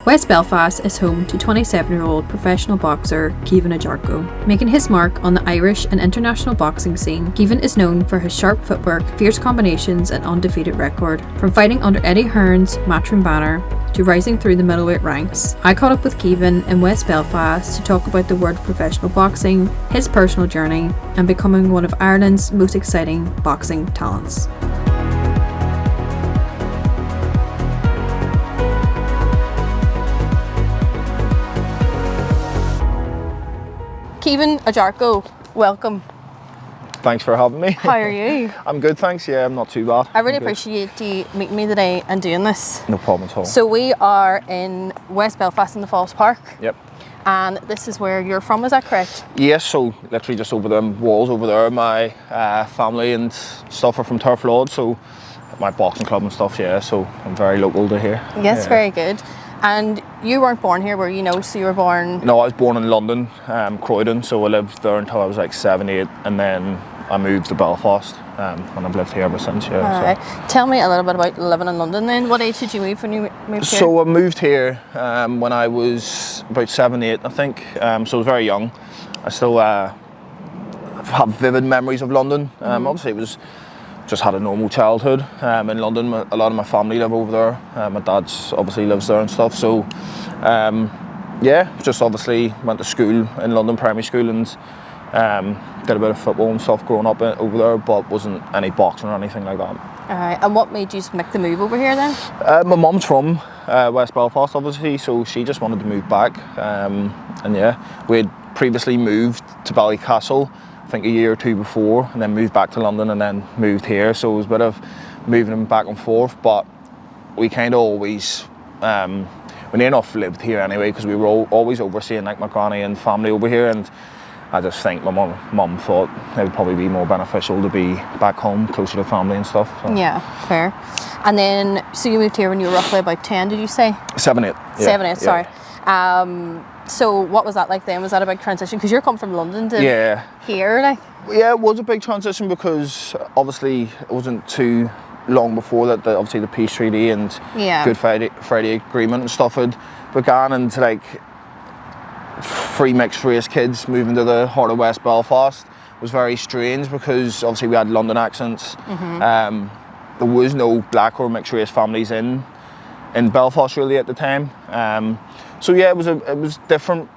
West Belfast is home to 27-year-old professional boxer Caoimhin Agyarko. Making his mark on the Irish and international boxing scene, Caoimhin is known for his sharp footwork, fierce combinations and undefeated record. From fighting under Eddie Hearn's matchroom banner to rising through the middleweight ranks, I caught up with Caoimhin in West Belfast to talk about the world of professional boxing, his personal journey and becoming one of Ireland's most exciting boxing talents. Caoimhin Agyarko, welcome. Thanks for having me. How are you? I'm good, thanks. Yeah, I'm not too bad. I really appreciate you meeting me today and doing this. No problem at all. So we are in West Belfast in the Falls Park. Yep. And this is where you're from, is that correct? Yes, so literally just over the walls over there, my family and stuff are from Turf Lord, so my boxing club and stuff, yeah, so I'm very local to here. Yes, yeah. Very good. And you weren't born here, were you? No, so you were born... No, I was born in London, Croydon, so I lived there until I was like 7, 8, and then I moved to Belfast, and I've lived here ever since, yeah. All right. Tell me a little bit about living in London then. What age did you move when you moved here? So I moved here when I was about 7, 8, I think, so I was very young. I still have vivid memories of London. Obviously it was... Just had a normal childhood in London. A lot of my family live over there. My dad's obviously lives there and stuff. So, yeah, just obviously went to school in London, primary school, and did a bit of football and stuff growing up over there, but wasn't any boxing or anything like that. All right. And what made you make the move over here then? My mum's from West Belfast, obviously, so she just wanted to move back. And yeah, we had previously moved to Ballycastle, I think a year or two before, and then moved back to London and then moved here, so it was a bit of moving them back and forth, but we kind of always we near enough lived here anyway, because we were always overseeing like my granny and family over here, and I just think my mum thought it would probably be more beneficial to be back home closer to family and stuff, so. Yeah, fair. And then so you moved here when you were roughly about 10, did you say? 7, 8. 7, 8, sorry. So what was that like then? Was that a big transition? Because you're come from London to here, like? Yeah, it was a big transition because obviously it wasn't too long before that obviously the peace treaty and Good Friday Agreement and stuff had began, and like free mixed race kids moving to the heart of West Belfast was very strange because obviously we had London accents. There was no black or mixed race families in Belfast really at the time. So yeah, it was different.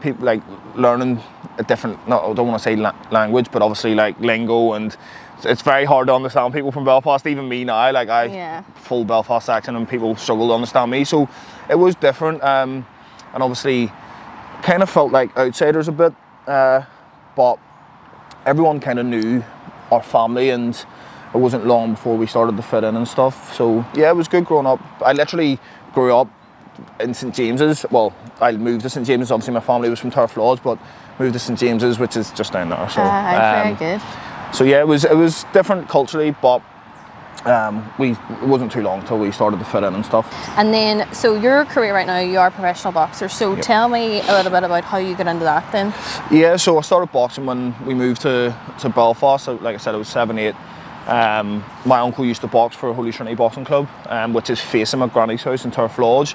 People like learning a different, I don't want to say language, but obviously like lingo, and it's very hard to understand people from Belfast. Even me now, like full Belfast accent, and people struggle to understand me. So it was different, and obviously kind of felt like outsiders a bit, but everyone kind of knew our family, and it wasn't long before we started to fit in and stuff. So yeah, it was good growing up. I literally grew up in St James's. Well, I moved to St James's. Obviously, my family was from Turf Lodge, but moved to St James's, which is just down there. So very good. So yeah, it was different culturally, but it wasn't too long till we started to fit in and stuff. And then, so your career right now, you are a professional boxer. So tell me a little bit about how you got into that then. Yeah, so I started boxing when we moved to Belfast. So, like I said, I was 7, 8. My uncle used to box for Holy Trinity Boxing Club, which is facing my granny's house in Turf Lodge,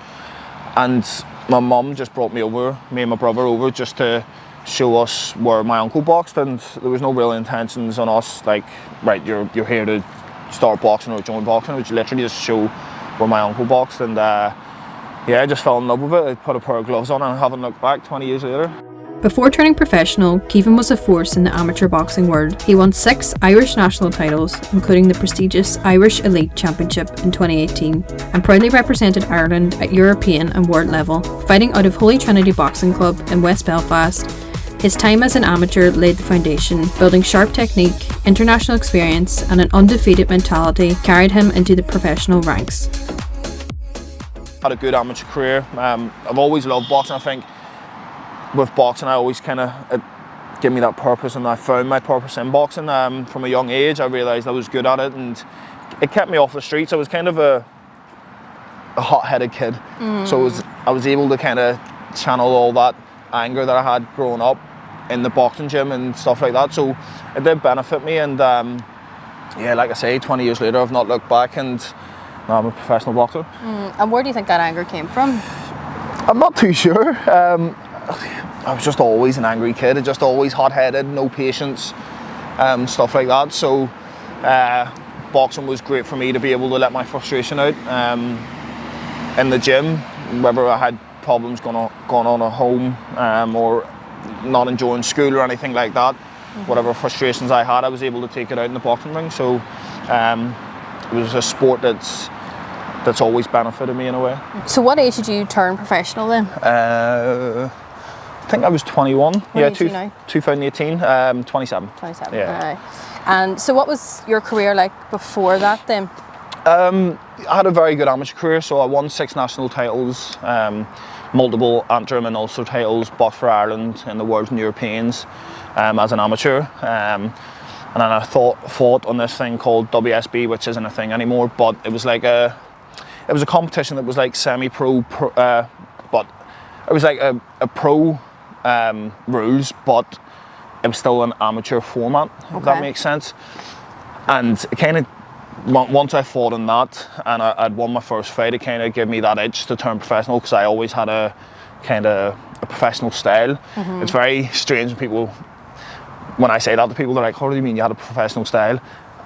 and my mum just brought me and my brother over just to show us where my uncle boxed, and there was no real intentions on us like, right, you're here to start boxing or join boxing. It was literally just show where my uncle boxed, and yeah, I just fell in love with it. I put a pair of gloves on and I haven't looked back 20 years later. Before turning professional, Caoimhin was a force in the amateur boxing world. He won 6 Irish national titles, including the prestigious Irish Elite Championship in 2018, and proudly represented Ireland at European and world level. Fighting out of Holy Trinity Boxing Club in West Belfast, his time as an amateur laid the foundation, building sharp technique, international experience, and an undefeated mentality carried him into the professional ranks. Had a good amateur career. I've always loved boxing. I think with boxing, I always kind of gave me that purpose, and I found my purpose in boxing. From a young age, I realised I was good at it, and it kept me off the streets. I was kind of a hot-headed kid, so I was able to kind of channel all that anger that I had growing up in the boxing gym and stuff like that. So it did benefit me, and yeah, like I say, 20 years later, I've not looked back, and now I'm a professional boxer. And where do you think that anger came from? I'm not too sure. I was just always an angry kid, just always hot-headed, no patience, stuff like that. So boxing was great for me to be able to let my frustration out in the gym, whether I had problems going on at home or not enjoying school or anything like that. Whatever frustrations I had, I was able to take it out in the boxing ring. So it was a sport that's always benefited me in a way. So what age did you turn professional then? I think I was 21. What age now? 2018, 27. 27, yeah. And so what was your career like before that then? I had a very good amateur career, so I won 6 national titles, multiple interim and Ulster titles, boxed for Ireland in the Worlds and Europeans as an amateur. And then I fought on this thing called WSB, which isn't a thing anymore, but it was like a competition that was like semi-pro, but it was like a pro rules, but it was still an amateur format, if that makes sense. And it kind of, once I fought in that and I'd won my first fight, it kind of gave me that itch to turn professional, because I always had a kind of a professional style. It's very strange when I say that to people, they're like, how do you mean you had a professional style?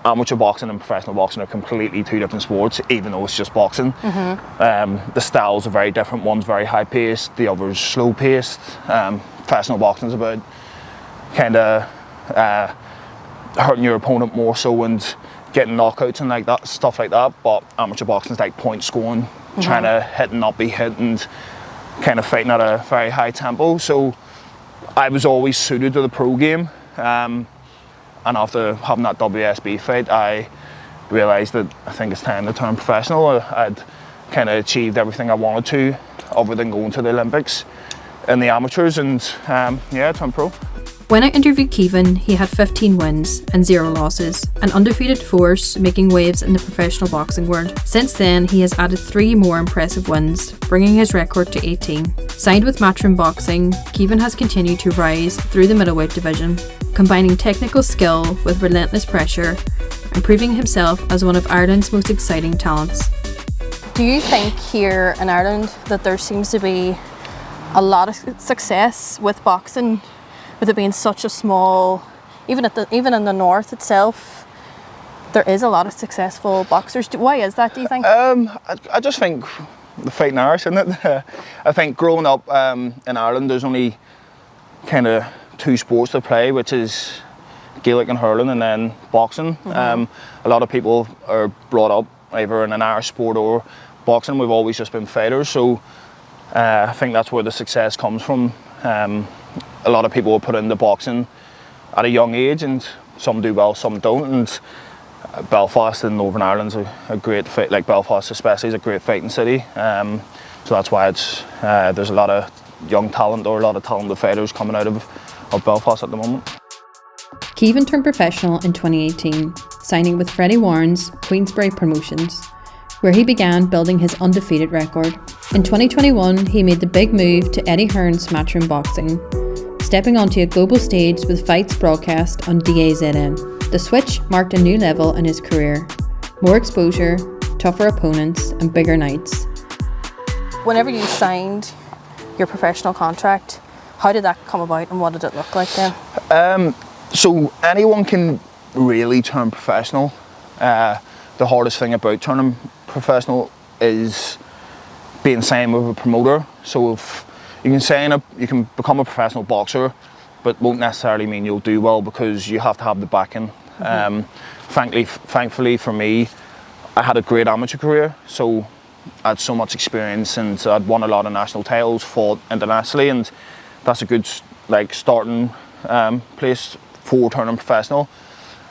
Amateur boxing and professional boxing are completely 2 different sports, even though it's just boxing. The styles are very different. One's very high paced, the other's slow paced. Professional boxing is about kind of hurting your opponent more so and getting knockouts and like that, stuff like that. But amateur boxing is like point scoring, trying to hit and not be hit, and kind of fighting at a very high tempo. So I was always suited to the pro game. And after having that WSB fight, I realised that I think it's time to turn professional. I'd kind of achieved everything I wanted to, other than going to the Olympics in the amateurs, and turn pro. When I interviewed Caoimhin, he had 15 wins and 0 losses, an undefeated force making waves in the professional boxing world. Since then, he has added 3 more impressive wins, bringing his record to 18. Signed with Matchroom Boxing, Caoimhin has continued to rise through the middleweight division, combining technical skill with relentless pressure and proving himself as one of Ireland's most exciting talents. Do you think here in Ireland that there seems to be a lot of success with boxing, with it being such a small, even in the north itself, there is a lot of successful boxers? Why is that, do you think? I just think the fighting Irish, isn't it? I think growing up in Ireland, there's only kind of 2 sports to play, which is Gaelic and hurling, and then boxing. A lot of people are brought up either in an Irish sport or boxing. We've always just been fighters, so I think that's where the success comes from. A lot of people will put into boxing at a young age, and some do well, some don't. And Belfast in Northern Ireland's a great fight, like Belfast especially is a great fighting city. So that's why there's a lot of young talent, or a lot of talented fighters coming out of Belfast at the moment. Caoimhin turned professional in 2018, signing with Freddie Warren's Queensberry Promotions, where he began building his undefeated record. In 2021, he made the big move to Eddie Hearn's Matchroom Boxing, stepping onto a global stage with fights broadcast on DAZN. The switch marked a new level in his career. More exposure, tougher opponents, and bigger nights. Whenever you signed your professional contract, how did that come about and what did it look like then? So anyone can really turn professional. The hardest thing about turning professional is being signed with a promoter. So if you can become a professional boxer, but won't necessarily mean you'll do well, because you have to have the backing. Thankfully for me, I had a great amateur career, so I had so much experience, and I'd won a lot of national titles, fought internationally, and that's a good starting place for turning professional,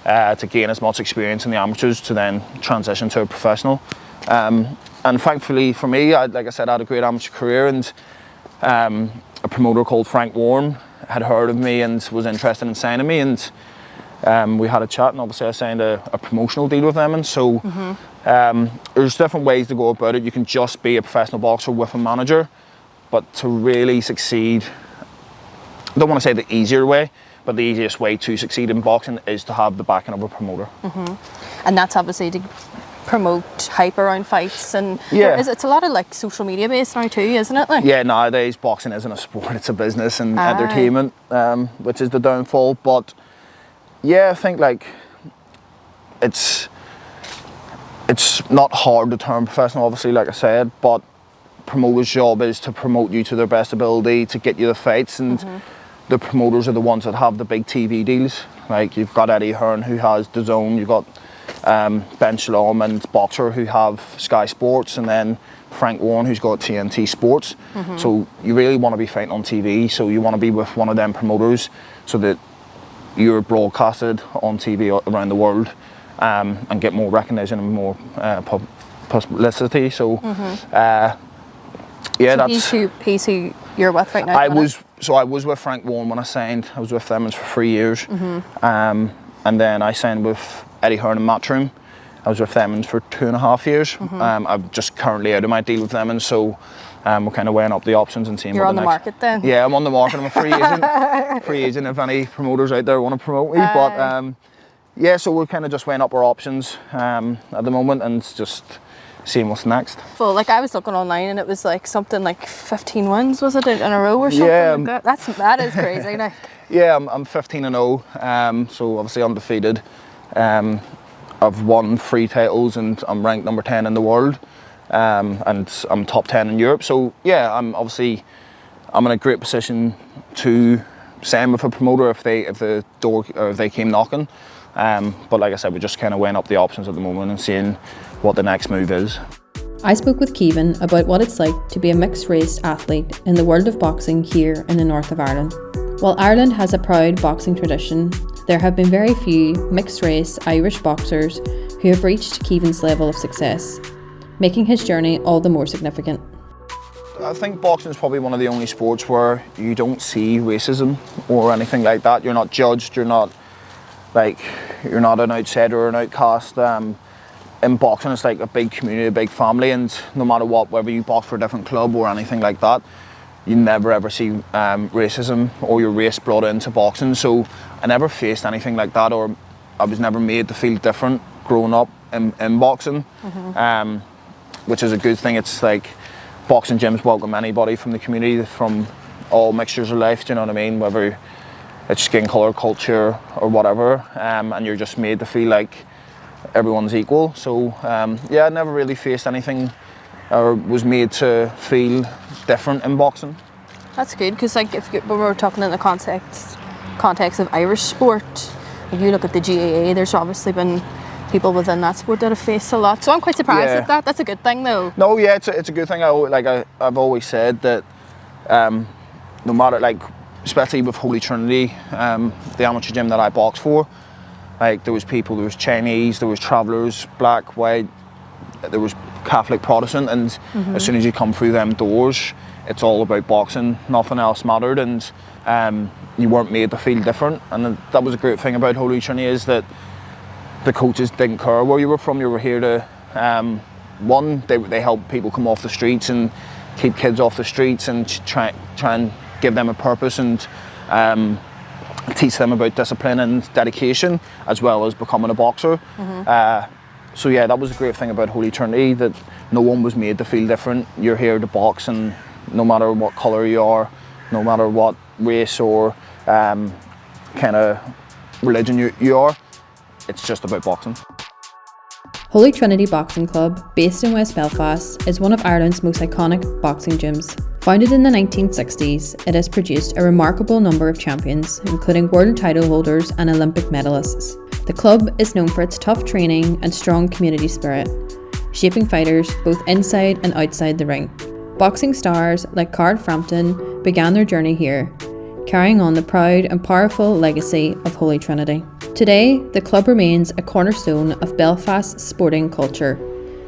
to gain as much experience in the amateurs to then transition to a professional. And thankfully for me, like I said, I had a great amateur career, and a promoter called Frank Warren had heard of me and was interested in signing me, and we had a chat, and obviously I signed a promotional deal with them. And so there's different ways to go about it. You can just be a professional boxer with a manager, but to really succeed, I don't want to say the easier way, but the easiest way to succeed in boxing is to have the backing of a promoter. And that's obviously promote hype around fights, and it's a lot of like social media based now too, isn't it? Like? Yeah, nowadays boxing isn't a sport, it's a business and entertainment, which is the downfall. But yeah, I think like it's not hard to turn professional, obviously, like I said, but promoters' job is to promote you to their best ability, to get you the fights, and the promoters are the ones that have the big TV deals. Like you've got Eddie Hearn, who has DAZN, you've got Ben Shalom and Boxer, who have Sky Sports, and then Frank Warren, who's got TNT Sports. So you really want to be fighting on TV, so you want to be with one of them promoters so that you're broadcasted on TV around the world, and get more recognition and more publicity. So yeah, that's he's who you're with right now. I was with Frank Warren when I signed. I was with them for 3 years, and then I signed with Eddie Hearn and Matchroom. I was with them for 2.5 years. I'm just currently out of my deal with them, and so we're kind of weighing up the options and seeing. You're on the market then. Yeah, I'm on the market. I'm a free agent. Free agent. If any promoters out there want to promote me, but yeah, so we're kind of just weighing up our options at the moment and just seeing what's next. Well, like I was looking online and it was like something like 15 wins, was it, in a row or something? Yeah, like that is crazy. Like. Yeah, I'm 15-0, so obviously undefeated. I've won 3 titles and I'm ranked number 10 in the world, and I'm top 10 in Europe. So yeah, I'm in a great position to sign with a promoter if they came knocking. But like I said, we're just kind of weighing up the options at the moment and seeing what the next move is. I spoke with Caoimhin about what it's like to be a mixed-race athlete in the world of boxing here in the north of Ireland. While Ireland has a proud boxing tradition, there have been very few mixed-race Irish boxers who have reached Caoimhin's level of success, making his journey all the more significant. I think boxing is probably one of the only sports where you don't see racism or anything like that. You're not judged, you're not an outsider or an outcast. In boxing, it's like a big community, a big family, and no matter what, whether you box for a different club or anything like that, you never ever see racism or your race brought into boxing. So I never faced anything like that, or I was never made to feel different growing up in boxing, which is a good thing. It's like boxing gyms welcome anybody from the community, from all mixtures of life, do you know what I mean? Whether it's skin colour, culture or whatever, and you're just made to feel like everyone's equal. So yeah, I never really faced anything or was made to feel different in boxing. That's good, because like when we were talking in the context of Irish sport, if you look at the GAA, there's obviously been people within that sport that have faced a lot. So I'm quite surprised at that. That's a good thing though. No, yeah, it's a good thing. I've always said that no matter, like, especially with Holy Trinity, the amateur gym that I boxed for, like there was people, there was Chinese, there was travellers, black, white, there was Catholic, Protestant, and as soon as you come through them doors, it's all about boxing, nothing else mattered, and you weren't made to feel different. And that was a great thing about Holy Trinity, is that the coaches didn't care where you were from. You were here to, they help people come off the streets and keep kids off the streets and try and give them a purpose and teach them about discipline and dedication, as well as becoming a boxer. So yeah, that was a great thing about Holy Trinity, that no one was made to feel different. You're here to box, and no matter what colour you are, no matter what race or kind of religion you are, it's just about boxing. Holy Trinity Boxing Club, based in West Belfast, is one of Ireland's most iconic boxing gyms. Founded in the 1960s, it has produced a remarkable number of champions, including world title holders and Olympic medalists. The club is known for its tough training and strong community spirit, shaping fighters both inside and outside the ring. Boxing stars like Carl Frampton began their journey here, carrying on the proud and powerful legacy of Holy Trinity. Today, the club remains a cornerstone of Belfast's sporting culture,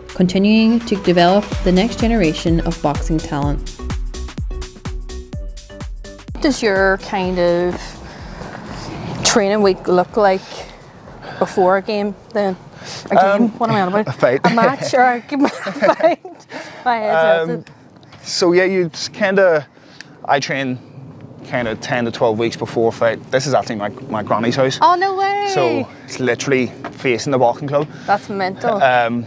continuing to develop the next generation of boxing talent. What does your kind of training week look like before a game then? A game? What am I on about? A fight. A match or a fight? My head's so yeah, I train kind of 10 to 12 weeks before fight. This is actually my granny's house. Oh, no way. So it's literally facing the boxing club. That's mental.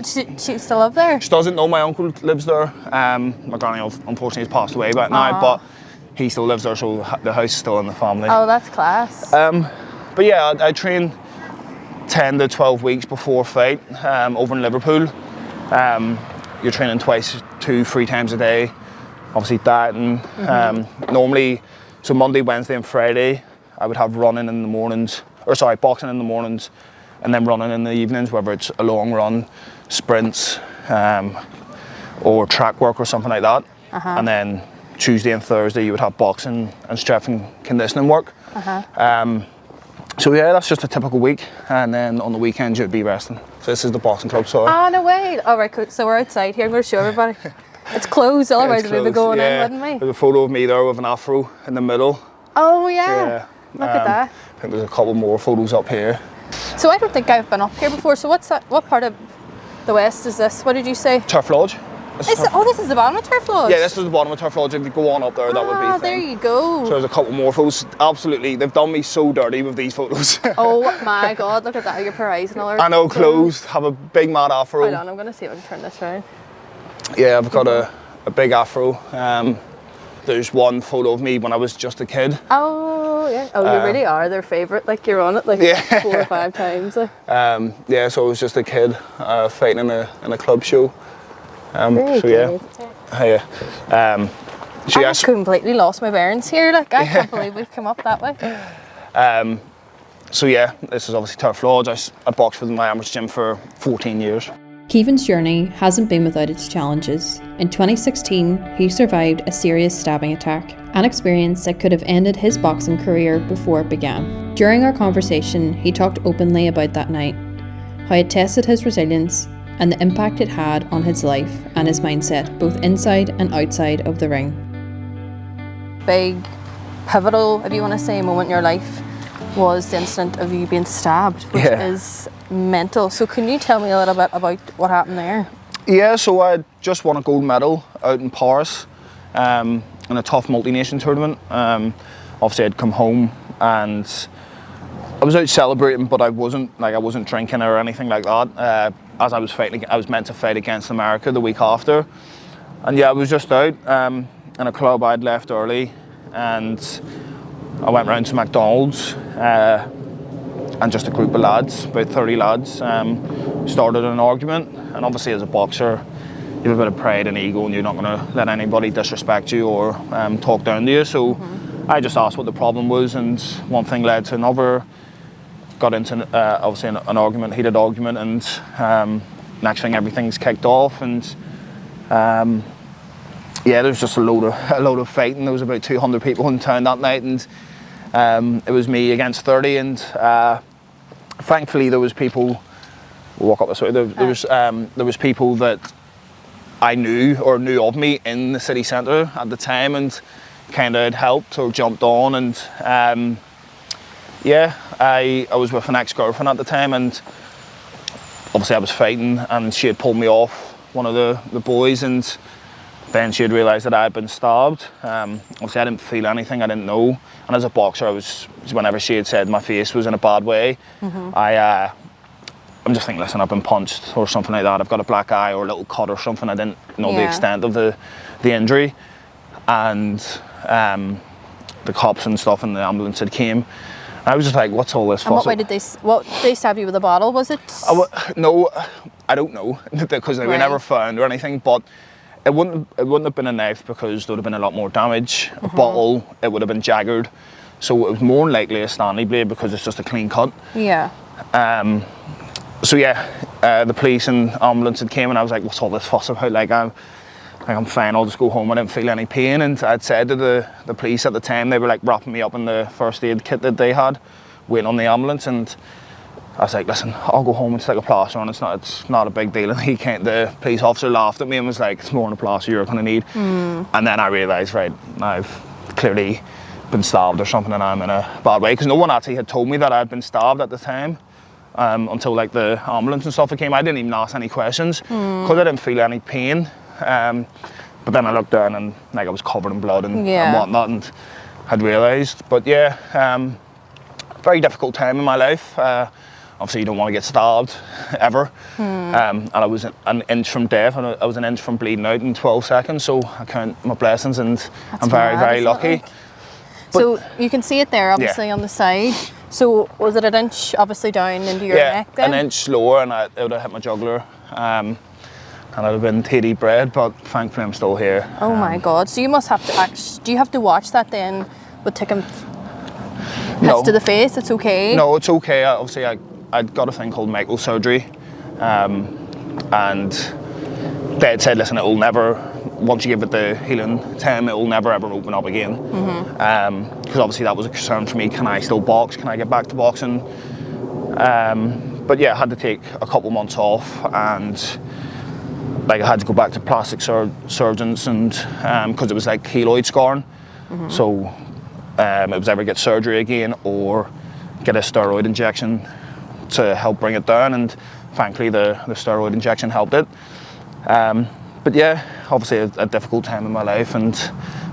She still live there? She doesn't know my uncle lives there. My granny unfortunately has passed away by now, but he still lives there, so the house is still in the family. Oh, that's class. But yeah, I train 10 to 12 weeks before fight over in Liverpool. You're training twice, 2-3 times a day. Obviously dieting. Normally, so Monday, Wednesday and Friday, I would have running in the mornings, boxing in the mornings, and then running in the evenings, whether it's a long run, sprints, or track work or something like that. And then Tuesday and Thursday, you would have boxing and strength and conditioning work. So yeah, that's just a typical week, and then on the weekends you'd be resting. So this is the boxing club, sorry. Oh, no way. All right, cool. So we're outside here. I'm going to show everybody. It's closed, otherwise we'd be going in, wouldn't we? There's a photo of me there with an afro in the middle. Oh yeah. Look at that. I think there's a couple more photos up here. So I don't think I've been up here before. So what's that? What part of the West is this? What did you say? Turf Lodge. This is the bottom of Turf Lodge? Yeah, this is the bottom of Turf Lodge. If you go on up there, that would be the thing. There you go. So there's a couple more photos. Absolutely, they've done me so dirty with these photos. Oh my God, look at that. Your horizon all I know, closed, have a big mad afro. Hold on, I'm going to see if I can turn this around. Yeah, I've got a big afro. There's one photo of me when I was just a kid. Oh, yeah. Oh, you really are their favourite. Like, you're on it like 4 or 5 times. Yeah, so I was just a kid fighting in a club show. Very good. So I completely lost my bearings here. Like, I can't believe we've come up that way. So yeah, this is obviously Turf Lodge. I boxed with my amateur gym for 14 years. Caoimhin's journey hasn't been without its challenges. In 2016, he survived a serious stabbing attack, an experience that could have ended his boxing career before it began. During our conversation, he talked openly about that night, how it tested his resilience, and the impact it had on his life and his mindset, both inside and outside of the ring. Big, pivotal, if you want to say, moment in your life was the incident of you being stabbed, which is mental. So can you tell me a little bit about what happened there? Yeah, so I just won a gold medal out in Paris in a tough multi-nation tournament. Obviously I'd come home and I was out celebrating, but I wasn't drinking or anything like that. As I was fighting, I was meant to fight against America the week after. And yeah, I was just out in a club. I'd left early and I went round to McDonald's and just a group of lads, about 30 lads, started an argument. And obviously as a boxer, you have a bit of pride and ego and you're not going to let anybody disrespect you or talk down to you. So I just asked what the problem was, and one thing led to another. Got into obviously an argument, heated argument, and next thing everything's kicked off, and yeah, there was just a load of fighting. There was about 200 people in town that night, and it was me against 30, and thankfully there was people. We'll walk up this way. There was people that I knew or knew of me in the city centre at the time, and kind of had helped or jumped on, and yeah, I was with an ex-girlfriend at the time, and obviously I was fighting and she had pulled me off one of the boys, and then she had realised that I had been stabbed. Obviously I didn't feel anything, I didn't know, and as a boxer whenever she had said my face was in a bad way, I'm just thinking, listen, I've been punched or something like that, I've got a black eye or a little cut or something. I didn't know the extent of the injury, and the cops and stuff and the ambulance had came. I was just like, what's all this? And what way did they stab you with a bottle, was it? No, I don't know, because they were never found or anything, but it wouldn't have been a knife because there would have been a lot more damage. A bottle, it would have been jaggered. So it was more than likely a Stanley blade because it's just a clean cut. Yeah. So yeah, the police and ambulance had came, and I was like, what's all this fuss about? Like, I'm fine, I'll just go home, I didn't feel any pain. And I'd said to the police at the time, they were like wrapping me up in the first aid kit that they had, waiting on the ambulance, and I was like, listen, I'll go home and stick a plaster on, it's not a big deal. And the police officer laughed at me and was like, it's more than a plaster you're gonna need. And then I realised, right, I've clearly been stabbed or something and I'm in a bad way, because no one actually had told me that I'd been stabbed at the time. Until like the ambulance and stuff came. I didn't even ask any questions because I didn't feel any pain. But then I looked down and like I was covered in blood and whatnot, and had realised. But yeah, very difficult time in my life. Obviously you don't want to get stabbed ever. And I was an inch from death, and I was an inch from bleeding out in 12 seconds, so I count my blessings, and I'm very lucky. Like? So you can see it there obviously on the side. So was it an inch obviously down into your neck then? An inch lower, and it would have hit my jugular. And I'd have been TD bred, but thankfully I'm still here. Oh my God. So you must have to do you have to watch that then with taking hits to the face? It's okay? No, it's okay. Obviously I'd got a thing called microsurgery, and they had said, listen, it'll never, once you give it the healing time, it'll never ever open up again. Because obviously that was a concern for me. Can I still box? Can I get back to boxing? But yeah, I had to take a couple months off, and like I had to go back to plastic surgeons, and because it was like keloid scarring. So it was either get surgery again or get a steroid injection to help bring it down, and thankfully the steroid injection helped it. But yeah, obviously a difficult time in my life, and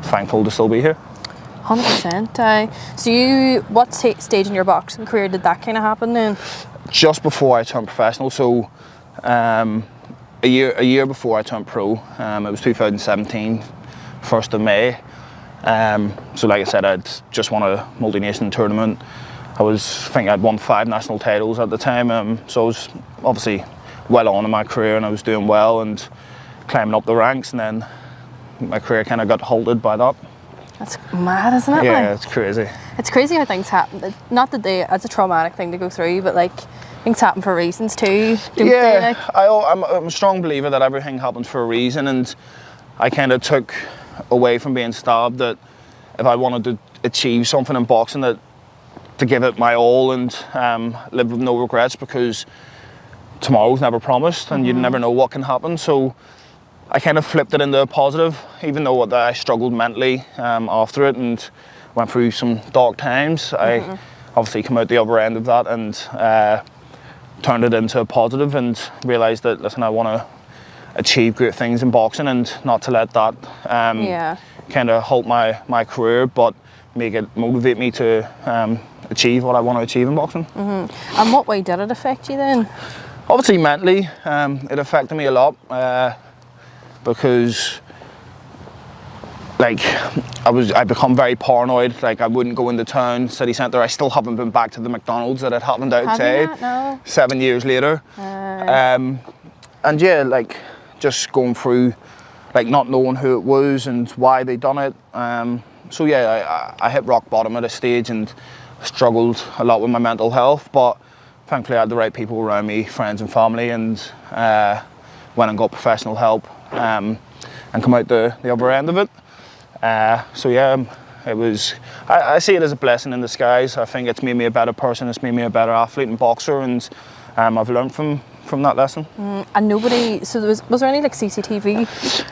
thankful to still be here. 100%. So what stage in your boxing career did that kind of happen then? Just before I turned professional, so a year before I turned pro. It was 2017, 1st of May. So like I said, I'd just won a multi-nation tournament. I think I'd won 5 national titles at the time, so I was obviously well on in my career, and I was doing well and climbing up the ranks, and then my career kind of got halted by that. That's mad, isn't it? Yeah, it's crazy. It's crazy how things happen. Not that it's a traumatic thing to go through, but like things happen for reasons too, don't they? Like? I'm a strong believer that everything happens for a reason, and I kind of took away from being stabbed that if I wanted to achieve something in boxing, that to give it my all and live with no regrets, because tomorrow's never promised, and you never know what can happen. So I kind of flipped it into a positive, even though I struggled mentally after it and went through some dark times. I obviously come out the other end of that and turned it into a positive, and realised that, listen, I want to achieve great things in boxing, and not to let that kind of halt my career, but motivate me to achieve what I want to achieve in boxing. And what way did it affect you then? Obviously mentally, it affected me a lot, because like I become very paranoid. Like I wouldn't go into town, city centre. I still haven't been back to the McDonald's that had happened outside. Have you not? No. 7 years later. And yeah, like just going through, like not knowing who it was and why they done it. So yeah, I hit rock bottom at a stage and struggled a lot with my mental health, but thankfully I had the right people around me, friends and family, and went and got professional help and come out the other end of it. So yeah, it was, I see it as a blessing in disguise. I think it's made me a better person, it's made me a better athlete and boxer, and I've learned from that lesson. And nobody, so was there any like CCTV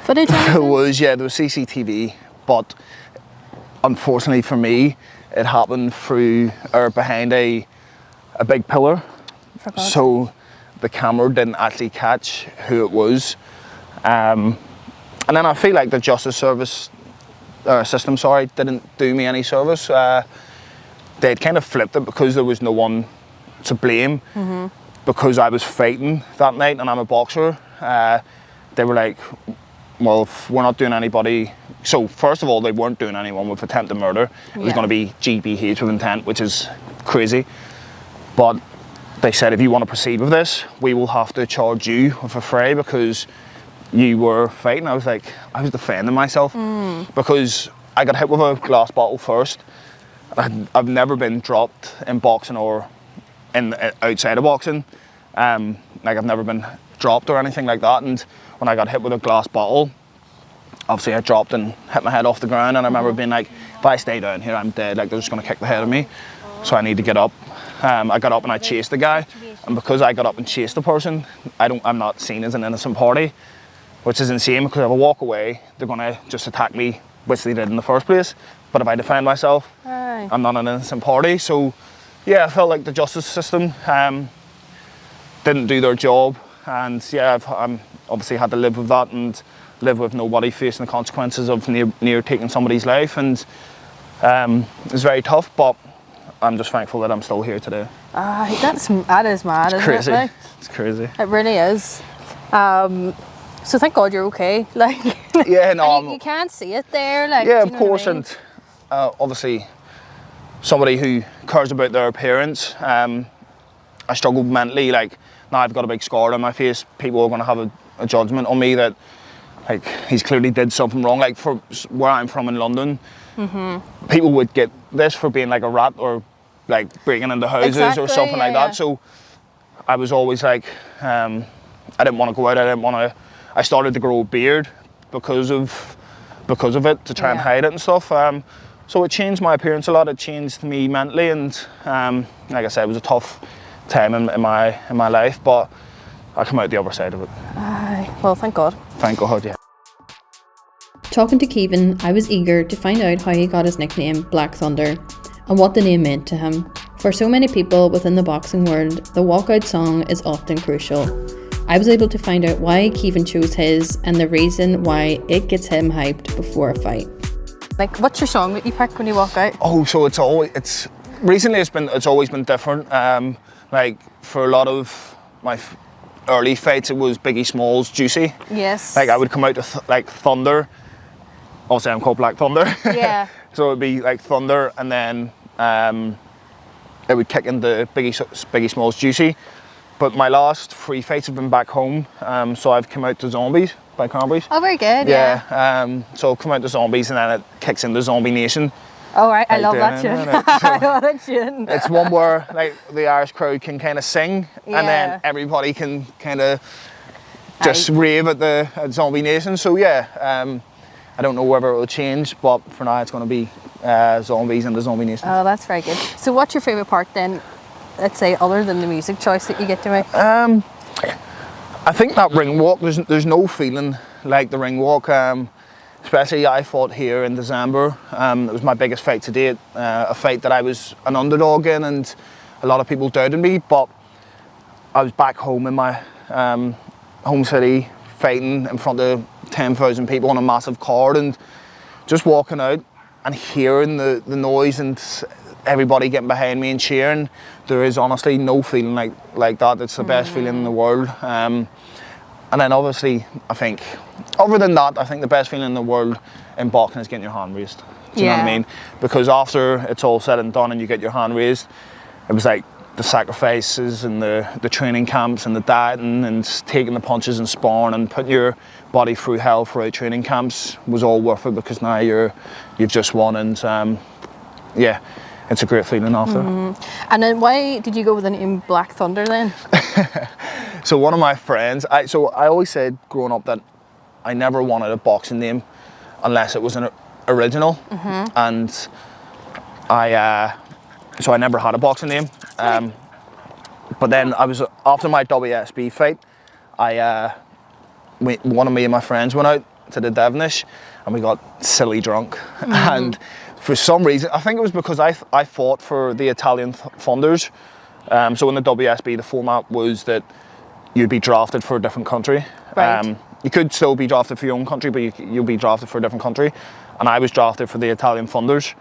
footage? There was CCTV, but unfortunately for me, it happened through or behind a big pillar. So the camera didn't actually catch who it was. And then I feel like the justice system didn't do me any service. They'd kind of flipped it because there was no one to blame. Because I was fighting that night and I'm a boxer. They were like, well, if we're not doing anybody. So first of all, they weren't doing anyone with attempted murder. It was going to be GBH with intent, which is crazy. But they said, if you want to proceed with this, we will have to charge you with a fray because you were fighting. I was like, I was defending myself because I got hit with a glass bottle first. I've never been dropped in boxing or outside of boxing. Like I've never been dropped or anything like that. And when I got hit with a glass bottle, obviously I dropped and hit my head off the ground, and I remember being like, if I stay down here, I'm dead. Like they're just going to kick the head of me. So I need to get up. I got up and I chased the guy, and because I got up and chased the person, I'm not seen as an innocent party, which is insane, because if I walk away, they're going to just attack me, which they did in the first place. But if I defend myself, I'm not an innocent party. So yeah, I felt like the justice system didn't do their job, and yeah, I'm obviously had to live with that and live with nobody facing the consequences of near taking somebody's life. And It's very tough, but I'm just thankful that I'm still here today. That is mad, isn't Crazy. it? Like, it's crazy. it really is. So thank God you're okay. Like, Yeah, no, you can't see it there. Like, yeah, do of you know course, what I mean? and obviously, somebody who cares about their appearance. I struggled mentally. Like, now I've got a big scar on my face. People are going to have a judgment on me that, like, he's clearly did something wrong. Like, for where I'm from in London, people would get this for being like a rat or like breaking into houses or something like that. So I was always like, I didn't want to go out. I started to grow a beard because of it, to try and hide it and stuff. So it changed my appearance a lot. It changed me mentally, and like I said, it was a tough time in my life, but I come out the other side of it. Well, thank God. Thank God, yeah. Talking to Caoimhin, I was eager to find out how he got his nickname Black Thunder and what the name meant to him. For so many people within the boxing world, the walkout song is often crucial. I was able to find out why Caoimhin chose his and the reason why it gets him hyped before a fight. Like, what's your song that you pick when you walk out? Oh, so it's always been different. Like, for a lot of my early fights, it was Biggie Smalls' Juicy. Yes. Like, I would come out to like Thunder. Obviously, I'm called Black Thunder. Yeah. So it would be like Thunder, and then it would kick into Biggie Smalls' Juicy. But my last 3 fights have been back home, so I've come out to Zombies by Cranberries. Oh, very good. Yeah. So come out to Zombies, and then it kicks into Zombie Nation. All right, I love Like, that tune. I love that tune. It's one where like the Irish crowd can kind of sing, and Yeah. then everybody can kind of just rave at Zombie Nation. So yeah, I don't know whether it will change, but for now it's going to be Zombies and the Zombie Nation. Oh, that's very good. So what's your favourite part then, let's say, other than the music choice that you get to make? I think that ring walk, there's no feeling like the ring walk. Especially I fought here in December. It was my biggest fight to date, a fight that I was an underdog in, and a lot of people doubted me, but I was back home in my home city fighting in front of 10,000 people on a massive card, and just walking out and hearing the noise and everybody getting behind me and cheering. There is honestly no feeling like that. It's the best feeling in the world. And then obviously, I think, other than that, I think the best feeling in the world in boxing is getting your hand raised. Do you know what I mean? Because after it's all said and done and you get your hand raised, it was like the sacrifices and the training camps and the dieting and taking the punches and sparring and putting your body through hell throughout training camps was all worth it, because now you've just won, and yeah, it's a great feeling after. And then why did you go with the name Black Thunder then? So one of my friends, I always said growing up that I never wanted a boxing name unless it was an original, and so I never had a boxing name. But then after my WSB fight, one of me and my friends went out to the Devonish and we got silly drunk, and for some reason, I think it was because I fought for the Italian Thunders. So in the WSB, the format was that you'd be drafted for a different country. Right. You could still be drafted for your own country, but you'll be drafted for a different country. And I was drafted for the Italian Thunders.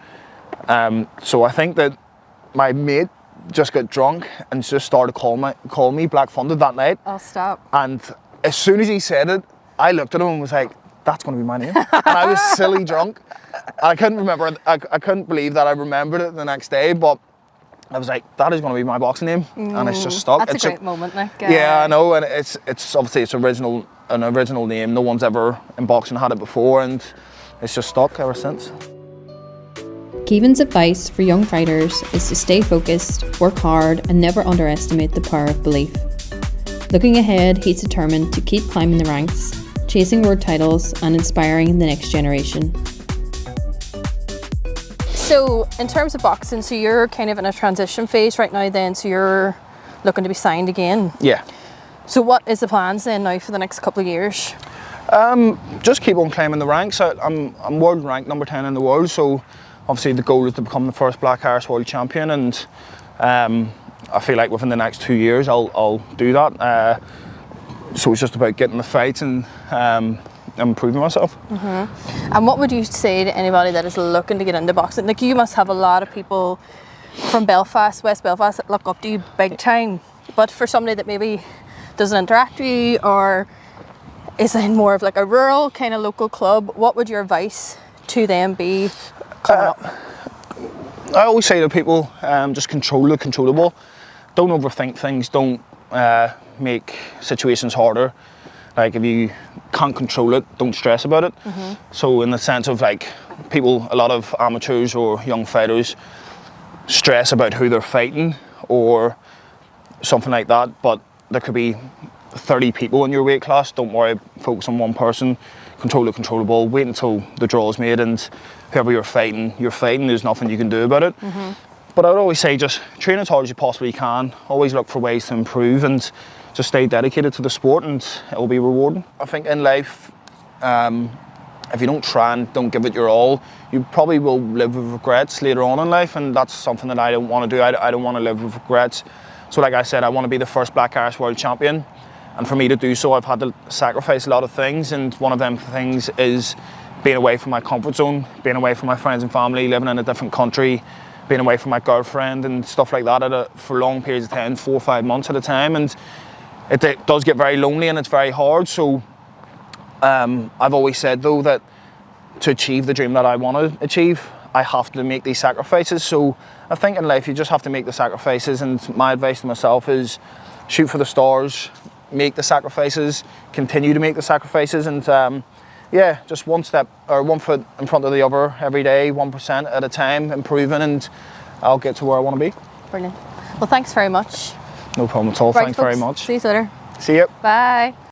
So I think that my mate just got drunk and just started calling me Black Thunder that night. Oh, stop. And as soon as he said it, I looked at him and was like, that's going to be my name. And I was silly drunk. I couldn't remember it. I couldn't believe that I remembered it the next day, but I was like, that is going to be my boxing name, and it's just stuck. That's a great moment, like. Yeah, I know, and it's obviously an original name. No one's ever in boxing had it before, and it's just stuck ever since. Caoimhin's advice for young fighters is to stay focused, work hard, and never underestimate the power of belief. Looking ahead, he's determined to keep climbing the ranks, chasing world titles, and inspiring the next generation. So, in terms of boxing, so you're kind of in a transition phase right now then, so you're looking to be signed again. Yeah. So what is the plans then now for the next couple of years? Just keep on climbing the ranks. I'm world ranked number 10 in the world, so obviously the goal is to become the first Black Irish world champion, and I feel like within the next 2 years I'll do that. So it's just about getting the fights and improving myself. And what would you say to anybody that is looking to get into boxing? Like, you must have a lot of people from Belfast, West Belfast, that look up to you big time. But for somebody that maybe doesn't interact with you or is in more of like a rural kind of local club, what would your advice to them be coming up? I always say to people, just control the controllable. Don't overthink things. Don't make situations harder. Like, if you can't control it, don't stress about it. So in the sense of like people, a lot of amateurs or young fighters stress about who they're fighting or something like that, but there could be 30 people in your weight class. Don't worry, focus on one person, control the controllable, wait until the draw is made, and whoever you're fighting, there's nothing you can do about it. But I would always say just train as hard as you possibly can, always look for ways to improve, and just stay dedicated to the sport, and it will be rewarding. I think in life, if you don't try and don't give it your all, you probably will live with regrets later on in life, and that's something that I don't want to do. I don't want to live with regrets. So like I said, I want to be the first Black Irish world champion, and for me to do so, I've had to sacrifice a lot of things, and one of them things is being away from my comfort zone, being away from my friends and family, living in a different country, being away from my girlfriend and stuff like that for long periods of time, 4 or 5 months at a time, and it does get very lonely and it's very hard. So I've always said though that to achieve the dream that I want to achieve, I have to make these sacrifices. So I think in life you just have to make the sacrifices, and my advice to myself is shoot for the stars, make the sacrifices, continue to make the sacrifices, and yeah, just one foot in front of the other every day, 1% at a time, improving, and I'll get to where I want to be. Brilliant. Well, thanks very much. No problem at all. Right, thanks folks, very much. See you later. See you. Bye.